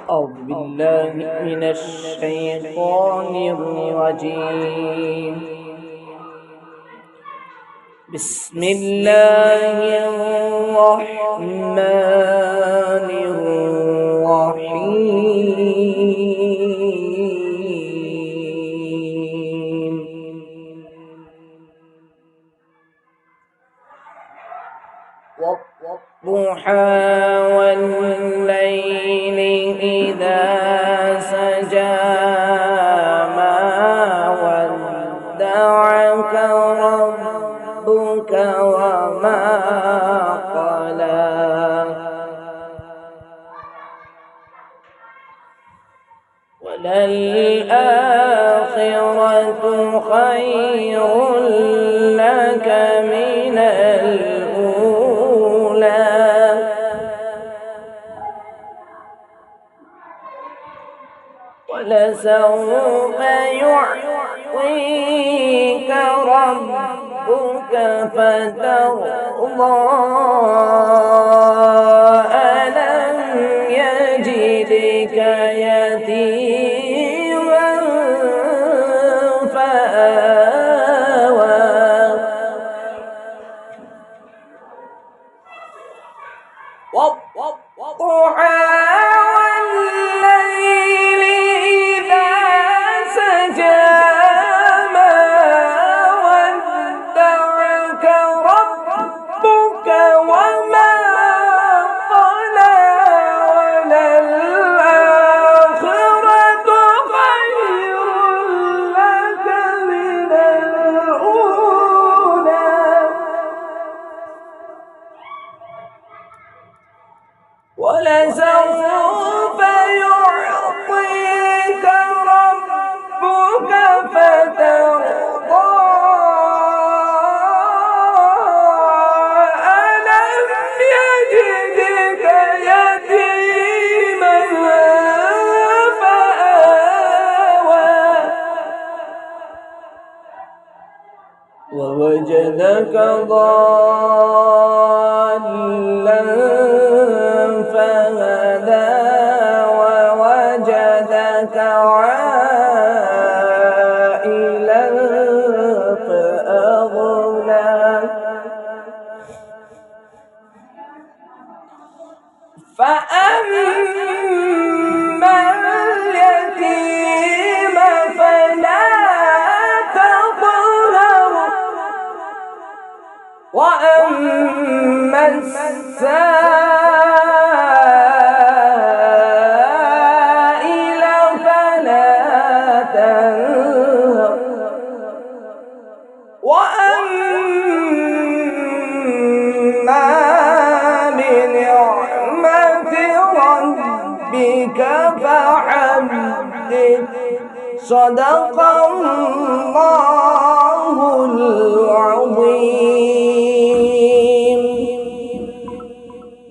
أعوذ بالله من الشيطان الرجيم. بسم الله الرحمن الرحيم. والضحى والليل إذا سجى ما ودعك ربك وما قلى وللآخرة خير لك من الأولى ولسوف يعطيك ربك فترضى ألم يجدك يتيما فآوى والضحى والليل إذا سجى ما ودعك ربك وما قلى وللآخرة خير لك من الأولى ولسوف يعطيك ربك فترضى ألم يجدك يتيما فآوى ووجدك ضالا فهدى ووجدك عائلا فأغنى فأما اليتيم فلا تقهر وأما السائل فلا تنهر وأما بنعمة ربك فحدث صدق الله